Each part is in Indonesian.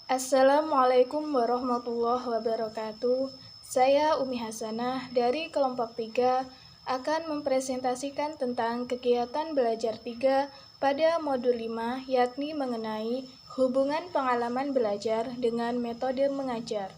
Assalamualaikum warahmatullahi wabarakatuh. Saya Umi Hasanah dari kelompok 3 akan mempresentasikan tentang kegiatan belajar 3 pada modul 5, yakni mengenai hubungan pengalaman belajar dengan metode mengajar.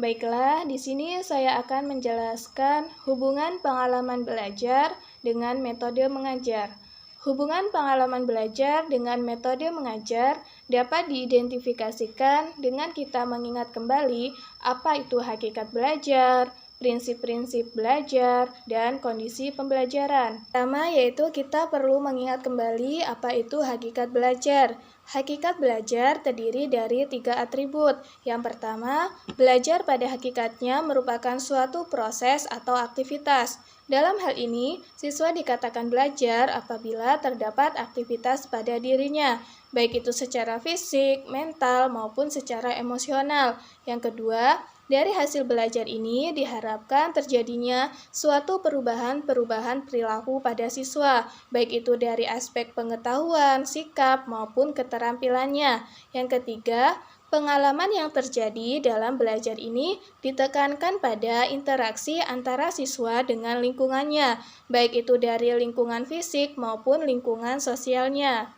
Baiklah, di sini saya akan menjelaskan hubungan pengalaman belajar dengan metode mengajar. Hubungan pengalaman belajar dengan metode mengajar dapat diidentifikasikan dengan kita mengingat kembali apa itu hakikat belajar, prinsip-prinsip belajar, dan kondisi pembelajaran. Pertama yaitu kita perlu mengingat kembali apa itu hakikat belajar. Hakikat belajar terdiri dari 3 atribut. Yang pertama, belajar pada hakikatnya merupakan suatu proses atau aktivitas. Dalam hal ini, siswa dikatakan belajar apabila terdapat aktivitas pada dirinya, baik itu secara fisik, mental, maupun secara emosional. Yang kedua, dari hasil belajar ini diharapkan terjadinya suatu perubahan perilaku pada siswa, baik itu dari aspek pengetahuan, sikap, maupun keterampilannya. Yang ketiga, pengalaman yang terjadi dalam belajar ini ditekankan pada interaksi antara siswa dengan lingkungannya, baik itu dari lingkungan fisik maupun lingkungan sosialnya.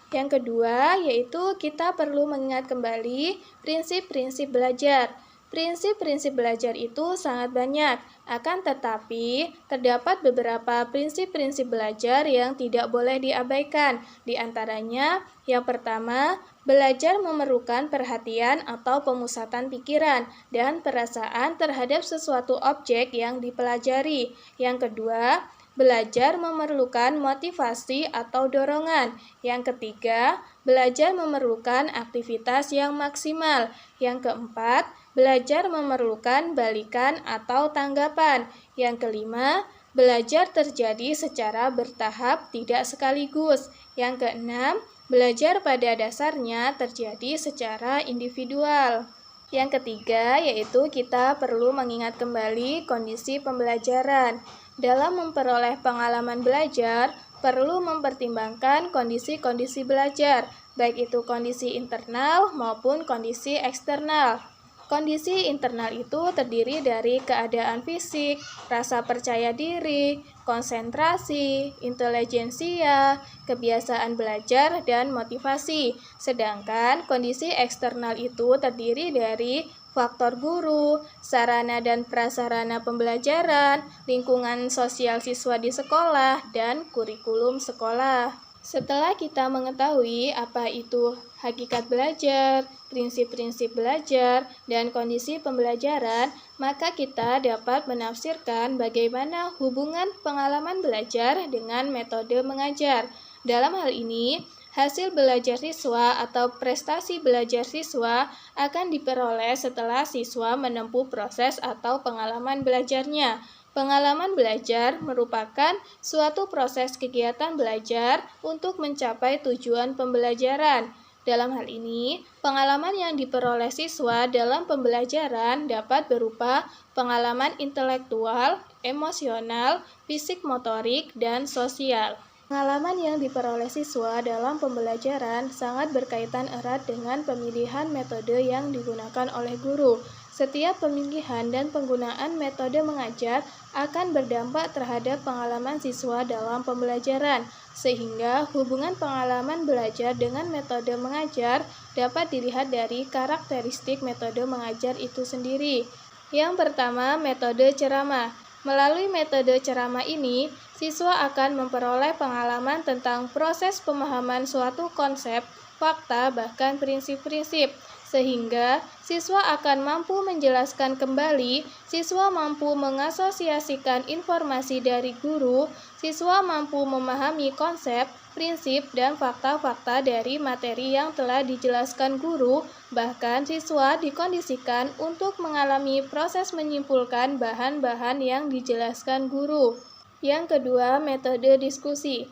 Yang kedua, yaitu kita perlu mengingat kembali prinsip-prinsip belajar. Prinsip-prinsip belajar itu sangat banyak, akan tetapi terdapat beberapa prinsip-prinsip belajar yang tidak boleh diabaikan. Di antaranya, yang pertama, belajar memerlukan perhatian atau pemusatan pikiran dan perasaan terhadap sesuatu objek yang dipelajari. Yang kedua, belajar memerlukan motivasi atau dorongan. Yang ketiga, belajar memerlukan aktivitas yang maksimal. Yang keempat, belajar memerlukan balikan atau tanggapan. Yang kelima, belajar terjadi secara bertahap, tidak sekaligus. Yang keenam, belajar pada dasarnya terjadi secara individual. Yang ketiga, yaitu kita perlu mengingat kembali kondisi pembelajaran. Dalam memperoleh pengalaman belajar, perlu mempertimbangkan kondisi-kondisi belajar, baik itu kondisi internal maupun kondisi eksternal. Kondisi internal itu terdiri dari keadaan fisik, rasa percaya diri, konsentrasi, intelijensia, kebiasaan belajar, dan motivasi. Sedangkan kondisi eksternal itu terdiri dari faktor guru, sarana dan prasarana pembelajaran, lingkungan sosial siswa di sekolah, dan kurikulum sekolah. Setelah kita mengetahui apa itu hakikat belajar, prinsip-prinsip belajar, dan kondisi pembelajaran, maka kita dapat menafsirkan bagaimana hubungan pengalaman belajar dengan metode mengajar. Dalam hal ini, hasil belajar siswa atau prestasi belajar siswa akan diperoleh setelah siswa menempuh proses atau pengalaman belajarnya. Pengalaman belajar merupakan suatu proses kegiatan belajar untuk mencapai tujuan pembelajaran. Dalam hal ini, pengalaman yang diperoleh siswa dalam pembelajaran dapat berupa pengalaman intelektual, emosional, fisik motorik, dan sosial. Pengalaman yang diperoleh siswa dalam pembelajaran sangat berkaitan erat dengan pemilihan metode yang digunakan oleh guru. Setiap pemilihan dan penggunaan metode mengajar akan berdampak terhadap pengalaman siswa dalam pembelajaran, sehingga hubungan pengalaman belajar dengan metode mengajar dapat dilihat dari karakteristik metode mengajar itu sendiri. Yang pertama, metode ceramah. Melalui metode ceramah ini, siswa akan memperoleh pengalaman tentang proses pemahaman suatu konsep, fakta, bahkan prinsip-prinsip, sehingga siswa akan mampu menjelaskan kembali, siswa mampu mengasosiasikan informasi dari guru, siswa mampu memahami konsep, prinsip, dan fakta-fakta dari materi yang telah dijelaskan guru, bahkan siswa dikondisikan untuk mengalami proses menyimpulkan bahan-bahan yang dijelaskan guru. Yang kedua, metode diskusi.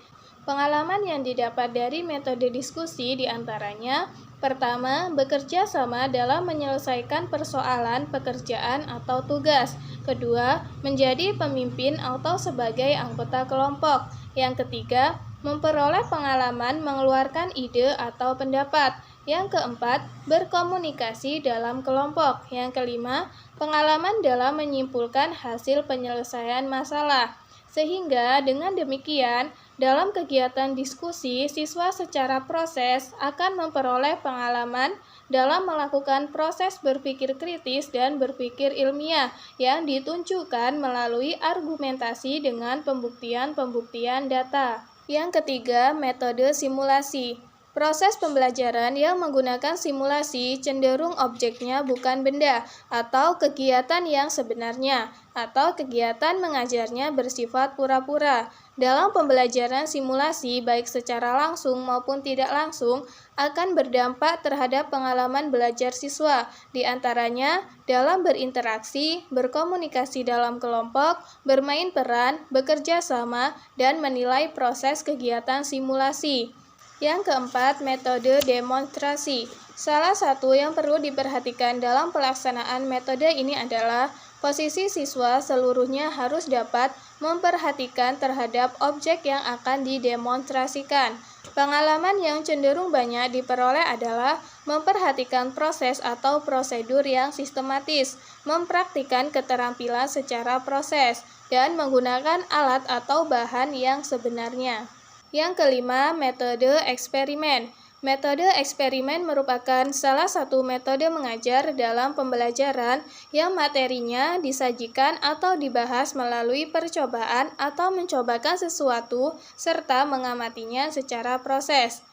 Pengalaman yang didapat dari metode diskusi diantaranya: pertama, bekerja sama dalam menyelesaikan persoalan, pekerjaan, atau tugas. Kedua, menjadi pemimpin atau sebagai anggota kelompok. Yang ketiga, memperoleh pengalaman mengeluarkan ide atau pendapat. Yang keempat, berkomunikasi dalam kelompok. Yang kelima, pengalaman dalam menyimpulkan hasil penyelesaian masalah. Sehingga dengan demikian, dalam kegiatan diskusi, siswa secara proses akan memperoleh pengalaman dalam melakukan proses berpikir kritis dan berpikir ilmiah yang ditunjukkan melalui argumentasi dengan pembuktian-pembuktian data. Yang ketiga, metode simulasi. Proses pembelajaran yang menggunakan simulasi cenderung objeknya bukan benda atau kegiatan yang sebenarnya, atau kegiatan mengajarnya bersifat pura-pura. Dalam pembelajaran simulasi, baik secara langsung maupun tidak langsung, akan berdampak terhadap pengalaman belajar siswa, di antaranya dalam berinteraksi, berkomunikasi dalam kelompok, bermain peran, bekerja sama, dan menilai proses kegiatan simulasi. Yang keempat, metode demonstrasi. Salah satu yang perlu diperhatikan dalam pelaksanaan metode ini adalah posisi siswa seluruhnya harus dapat memperhatikan terhadap objek yang akan didemonstrasikan. Pengalaman yang cenderung banyak diperoleh adalah memperhatikan proses atau prosedur yang sistematis, mempraktikkan keterampilan secara proses, dan menggunakan alat atau bahan yang sebenarnya. Yang kelima, metode eksperimen. Metode eksperimen merupakan salah satu metode mengajar dalam pembelajaran yang materinya disajikan atau dibahas melalui percobaan atau mencobakan sesuatu serta mengamatinya secara proses.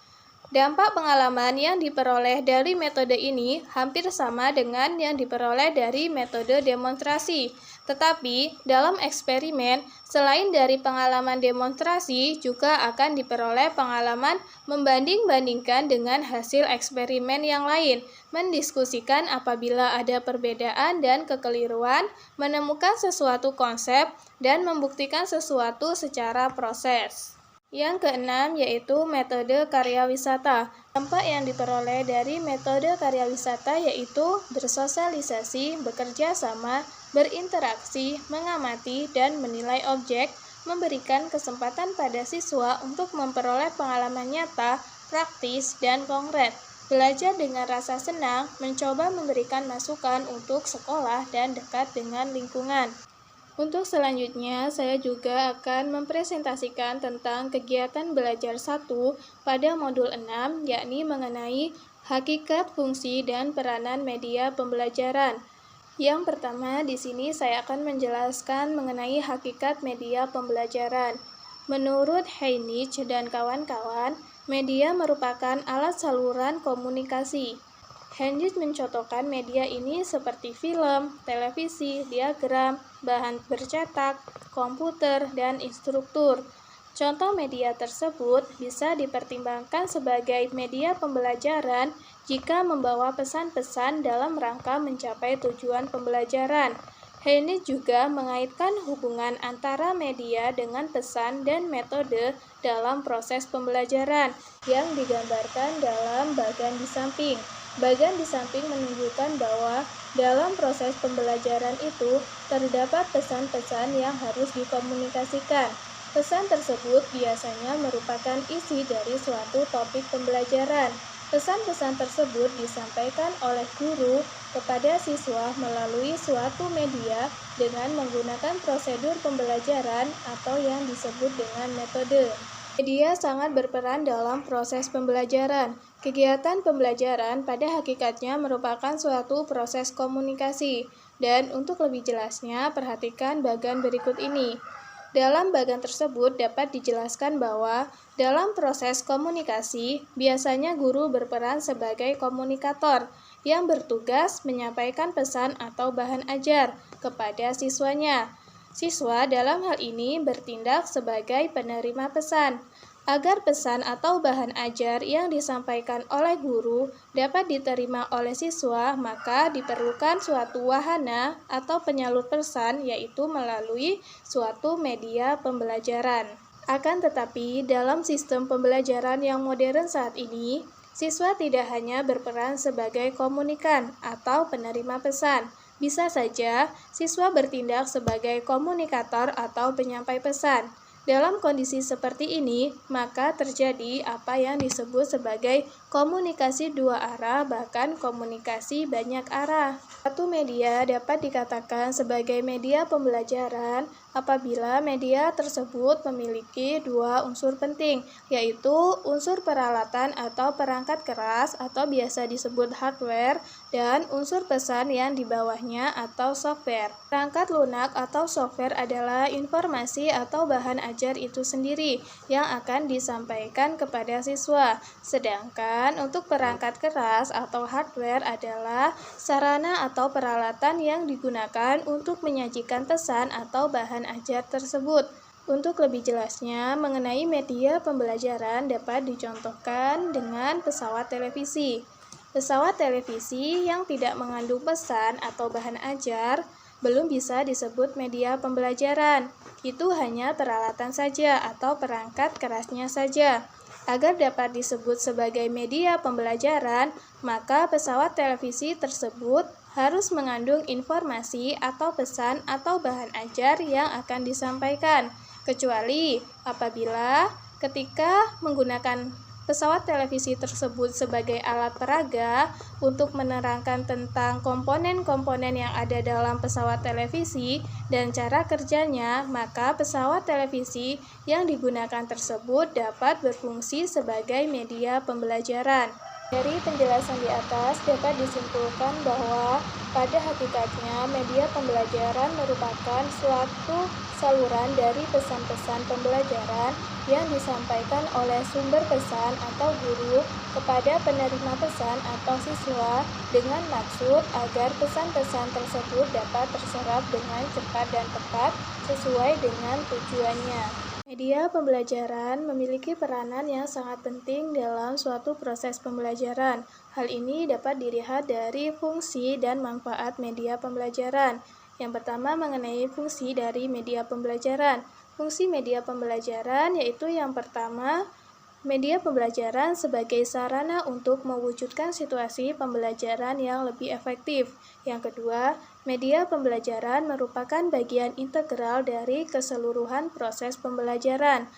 Dampak pengalaman yang diperoleh dari metode ini hampir sama dengan yang diperoleh dari metode demonstrasi. Tetapi, dalam eksperimen, selain dari pengalaman demonstrasi, juga akan diperoleh pengalaman membanding-bandingkan dengan hasil eksperimen yang lain, mendiskusikan apabila ada perbedaan dan kekeliruan, menemukan sesuatu konsep, dan membuktikan sesuatu secara proses. Yang keenam yaitu metode karya wisata. Dampak yang diperoleh dari metode karya wisata yaitu bersosialisasi, bekerja sama, berinteraksi, mengamati, dan menilai objek, memberikan kesempatan pada siswa untuk memperoleh pengalaman nyata, praktis, dan konkret. Belajar dengan rasa senang, mencoba memberikan masukan untuk sekolah dan dekat dengan lingkungan. Untuk selanjutnya, saya juga akan mempresentasikan tentang kegiatan belajar 1 pada modul 6, yakni mengenai hakikat, fungsi, dan peranan media pembelajaran. Yang pertama, di sini saya akan menjelaskan mengenai hakikat media pembelajaran. Menurut Heinrich dan kawan-kawan, media merupakan alat saluran komunikasi. Heinrich mencontohkan media ini seperti film, televisi, diagram, bahan bercetak, komputer, dan instruktur. Contoh media tersebut bisa dipertimbangkan sebagai media pembelajaran jika membawa pesan-pesan dalam rangka mencapai tujuan pembelajaran. Heinrich juga mengaitkan hubungan antara media dengan pesan dan metode dalam proses pembelajaran yang digambarkan dalam bagan di samping. Bagan di samping menunjukkan bahwa dalam proses pembelajaran itu terdapat pesan-pesan yang harus dikomunikasikan. Pesan tersebut biasanya merupakan isi dari suatu topik pembelajaran. Pesan-pesan tersebut disampaikan oleh guru kepada siswa melalui suatu media dengan menggunakan prosedur pembelajaran atau yang disebut dengan metode. Media sangat berperan dalam proses pembelajaran. Kegiatan pembelajaran pada hakikatnya merupakan suatu proses komunikasi. Dan untuk lebih jelasnya, perhatikan bagan berikut ini. Dalam bagan tersebut dapat dijelaskan bahwa dalam proses komunikasi, biasanya guru berperan sebagai komunikator yang bertugas menyampaikan pesan atau bahan ajar kepada siswanya. Siswa dalam hal ini bertindak sebagai penerima pesan. Agar pesan atau bahan ajar yang disampaikan oleh guru dapat diterima oleh siswa, maka diperlukan suatu wahana atau penyalur pesan, yaitu melalui suatu media pembelajaran. Akan tetapi, dalam sistem pembelajaran yang modern saat ini, siswa tidak hanya berperan sebagai komunikan atau penerima pesan. Bisa saja siswa bertindak sebagai komunikator atau penyampai pesan. Dalam kondisi seperti ini, maka terjadi apa yang disebut sebagai komunikasi dua arah, bahkan komunikasi banyak arah. Satu media dapat dikatakan sebagai media pembelajaran apabila media tersebut memiliki dua unsur penting, yaitu unsur peralatan atau perangkat keras atau biasa disebut hardware, dan unsur pesan yang di bawahnya atau software. Perangkat lunak atau software adalah informasi atau bahan ajar itu sendiri yang akan disampaikan kepada siswa. Sedangkan untuk perangkat keras atau hardware adalah sarana atau peralatan yang digunakan untuk menyajikan pesan atau bahan ajar tersebut. Untuk lebih jelasnya mengenai media pembelajaran dapat dicontohkan dengan pesawat televisi. Pesawat televisi yang tidak mengandung pesan atau bahan ajar belum bisa disebut media pembelajaran. Itu hanya peralatan saja atau perangkat kerasnya saja. Agar dapat disebut sebagai media pembelajaran, maka pesawat televisi tersebut harus mengandung informasi atau pesan atau bahan ajar yang akan disampaikan, kecuali apabila ketika menggunakan pesawat televisi tersebut sebagai alat peraga untuk menerangkan tentang komponen-komponen yang ada dalam pesawat televisi dan cara kerjanya, maka pesawat televisi yang digunakan tersebut dapat berfungsi sebagai media pembelajaran. Dari penjelasan di atas dapat disimpulkan bahwa pada hakikatnya media pembelajaran merupakan suatu saluran dari pesan-pesan pembelajaran yang disampaikan oleh sumber pesan atau guru kepada penerima pesan atau siswa dengan maksud agar pesan-pesan tersebut dapat terserap dengan cepat dan tepat sesuai dengan tujuannya. Media pembelajaran memiliki peranan yang sangat penting dalam suatu proses pembelajaran. Hal ini dapat dilihat dari fungsi dan manfaat media pembelajaran. Yang pertama mengenai fungsi dari media pembelajaran. Fungsi media pembelajaran yaitu yang pertama, media pembelajaran sebagai sarana untuk mewujudkan situasi pembelajaran yang lebih efektif. Yang kedua, media pembelajaran merupakan bagian integral dari keseluruhan proses pembelajaran.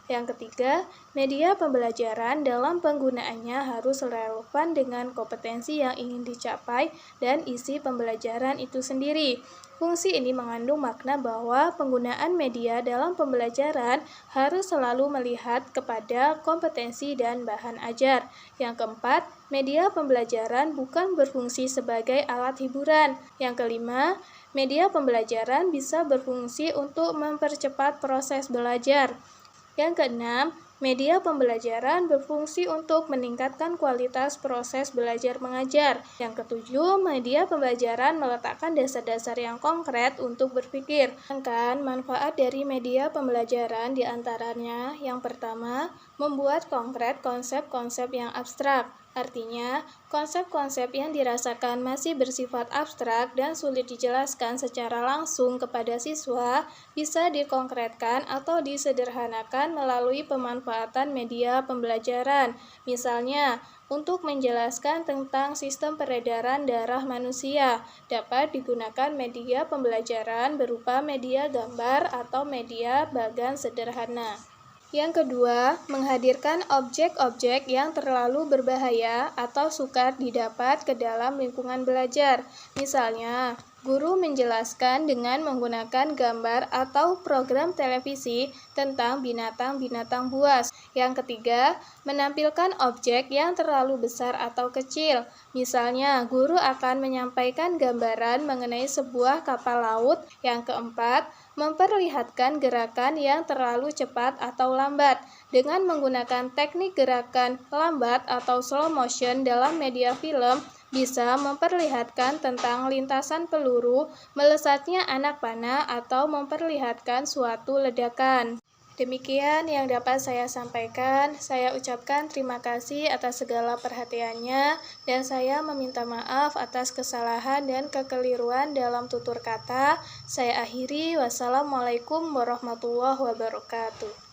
Yang ketiga, media pembelajaran dalam penggunaannya harus relevan dengan kompetensi yang ingin dicapai dan isi pembelajaran itu sendiri. Fungsi ini mengandung makna bahwa penggunaan media dalam pembelajaran harus selalu melihat kepada kompetensi dan bahan ajar. Yang keempat, media pembelajaran bukan berfungsi sebagai alat hiburan. Yang kelima, media pembelajaran bisa berfungsi untuk mempercepat proses belajar. Yang keenam, media pembelajaran berfungsi untuk meningkatkan kualitas proses belajar mengajar. Yang ketujuh, media pembelajaran meletakkan dasar-dasar yang konkret untuk berpikir. Sedangkan manfaat dari media pembelajaran diantaranya yang pertama, membuat konkret konsep-konsep yang abstrak. Artinya, konsep-konsep yang dirasakan masih bersifat abstrak dan sulit dijelaskan secara langsung kepada siswa bisa dikonkretkan atau disederhanakan melalui pemanfaatan media pembelajaran. Misalnya, untuk menjelaskan tentang sistem peredaran darah manusia, dapat digunakan media pembelajaran berupa media gambar atau media bagan sederhana. Yang kedua, menghadirkan objek-objek yang terlalu berbahaya atau sukar didapat ke dalam lingkungan belajar. Misalnya, guru menjelaskan dengan menggunakan gambar atau program televisi tentang binatang-binatang buas. Yang ketiga, menampilkan objek yang terlalu besar atau kecil. Misalnya, guru akan menyampaikan gambaran mengenai sebuah kapal laut. Yang keempat, memperlihatkan gerakan yang terlalu cepat atau lambat. Dengan menggunakan teknik gerakan lambat atau slow motion dalam media film, bisa memperlihatkan tentang lintasan peluru, melesatnya anak panah, atau memperlihatkan suatu ledakan. Demikian yang dapat saya sampaikan. Saya ucapkan terima kasih atas segala perhatiannya dan saya meminta maaf atas kesalahan dan kekeliruan dalam tutur kata. Saya akhiri. Wassalamualaikum warahmatullahi wabarakatuh.